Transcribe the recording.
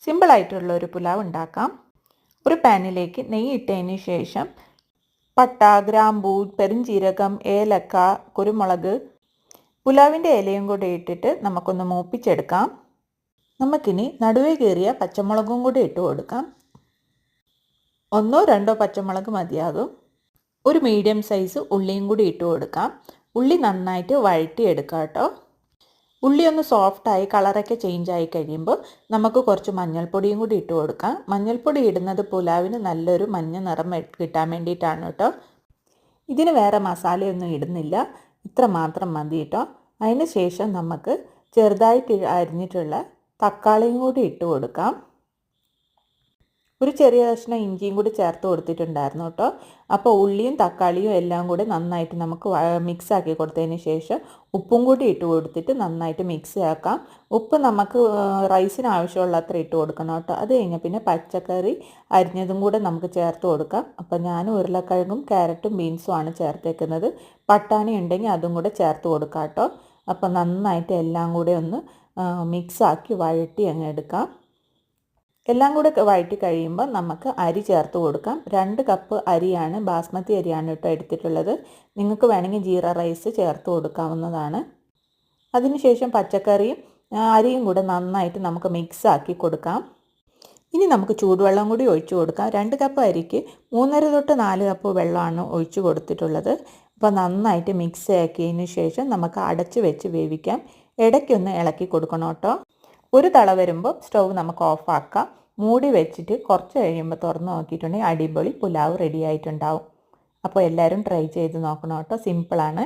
സിമ്പിളായിട്ടുള്ള ഒരു പുലാവ് ഉണ്ടാക്കാം. ഒരു പാനിലേക്ക് നെയ്യ് ഇട്ടതിന് ശേഷം പട്ട, ഗ്രാമ്പൂ, പെരുംജീരകം, ഏലക്ക, കുരുമുളക്, പുലാവിൻ്റെ ഇലയും കൂടി ഇട്ടിട്ട് നമുക്കൊന്ന് മൂപ്പിച്ചെടുക്കാം. നമുക്കിനി നടുവേ കീറിയ പച്ചമുളകും കൂടി ഇട്ട് കൊടുക്കാം. 1-2 പച്ചമുളക് മതിയാകും. ഒരു മീഡിയം സൈസ് ഉള്ളിയും കൂടി ഇട്ട് കൊടുക്കാം. ഉള്ളി നന്നായിട്ട് വഴറ്റിയെടുക്കാം കേട്ടോ. ഉള്ളി ഒന്ന് സോഫ്റ്റായി കളറൊക്കെ ചേഞ്ച് ആയി കഴിയുമ്പോൾ നമുക്ക് കുറച്ച് മഞ്ഞൾപ്പൊടിയും കൂടി ഇട്ട് കൊടുക്കാം. മഞ്ഞൾപ്പൊടി ഇടുന്നത് പുലാവിന് നല്ലൊരു മഞ്ഞ നിറം കിട്ടാൻ വേണ്ടിയിട്ടാണ് കേട്ടോ. ഇതിന് വേറെ മസാലയൊന്നും ഇടുന്നില്ല, ഇത്ര മാത്രം മതി കേട്ടോ. അതിന് ശേഷം നമുക്ക് ചെറുതായിട്ട് അരിഞ്ഞിട്ടുള്ള തക്കാളിയും കൂടി ഇട്ട് കൊടുക്കാം. ഒരു ചെറിയ കഷ്ണം ഇഞ്ചിയും കൂടി ചേർത്ത് കൊടുത്തിട്ടുണ്ടായിരുന്നു കേട്ടോ. അപ്പോൾ ഉള്ളിയും തക്കാളിയും എല്ലാം കൂടി നന്നായിട്ട് നമുക്ക് മിക്സ് ആക്കി കൊടുത്തതിന് ശേഷം ഉപ്പും കൂടി ഇട്ട് കൊടുത്തിട്ട് നന്നായിട്ട് മിക്സ് ആക്കാം. ഉപ്പ് നമുക്ക് റൈസിന് ആവശ്യമുള്ള അത്ര ഇട്ട് കൊടുക്കണം കേട്ടോ. അത് കഴിഞ്ഞാൽ പിന്നെ പച്ചക്കറി അരിഞ്ഞതും കൂടെ നമുക്ക് ചേർത്ത് കൊടുക്കാം. അപ്പോൾ ഞാൻ ഉരുളക്കിഴങ്ങും ക്യാരറ്റും ബീൻസും ആണ് ചേർത്തേക്കുന്നത്. പട്ടാണി ഉണ്ടെങ്കിൽ അതും കൂടെ ചേർത്ത് കൊടുക്കാം കേട്ടോ. അപ്പോൾ നന്നായിട്ട് എല്ലാം കൂടെ ഒന്ന് മിക്സാക്കി വഴറ്റി അങ്ങ് എടുക്കാം. എല്ലാം കൂടെ വഴറ്റി കഴിയുമ്പോൾ നമുക്ക് അരി ചേർത്ത് കൊടുക്കാം. 2 കപ്പ് അരിയാണ്, ബാസ്മതി അരിയാണ് കേട്ടോ എടുത്തിട്ടുള്ളത്. നിങ്ങൾക്ക് വേണമെങ്കിൽ ജീര റൈസ് ചേർത്ത് കൊടുക്കാവുന്നതാണ്. അതിനുശേഷം പച്ചക്കറിയും അരിയും കൂടെ നന്നായിട്ട് നമുക്ക് മിക്സ് ആക്കി കൊടുക്കാം. ഇനി നമുക്ക് ചൂടുവെള്ളം കൂടി ഒഴിച്ചു കൊടുക്കാം. 2 കപ്പ് അരിക്ക് 3.5-4 കപ്പ് വെള്ളമാണ് ഒഴിച്ചു കൊടുത്തിട്ടുള്ളത്. അപ്പോൾ നന്നായിട്ട് മിക്സ് ആക്കിയതിന് ശേഷം നമുക്ക് അടച്ച് വെച്ച് വേവിക്കാം. ഇടയ്ക്കൊന്ന് ഇളക്കി കൊടുക്കണം കേട്ടോ. ഒരു തള വരുമ്പോൾ സ്റ്റൗ നമുക്ക് ഓഫാക്കാം. മൂടി വെച്ചിട്ട് കുറച്ച് കഴിയുമ്പോൾ തുറന്ന് നോക്കിയിട്ടുണ്ടെങ്കിൽ അടിപൊളി പുലാവ് റെഡി ആയിട്ടുണ്ടാവും. അപ്പോൾ എല്ലാവരും ട്രൈ ചെയ്ത് നോക്കണം കേട്ടോ. സിമ്പിളാണ്.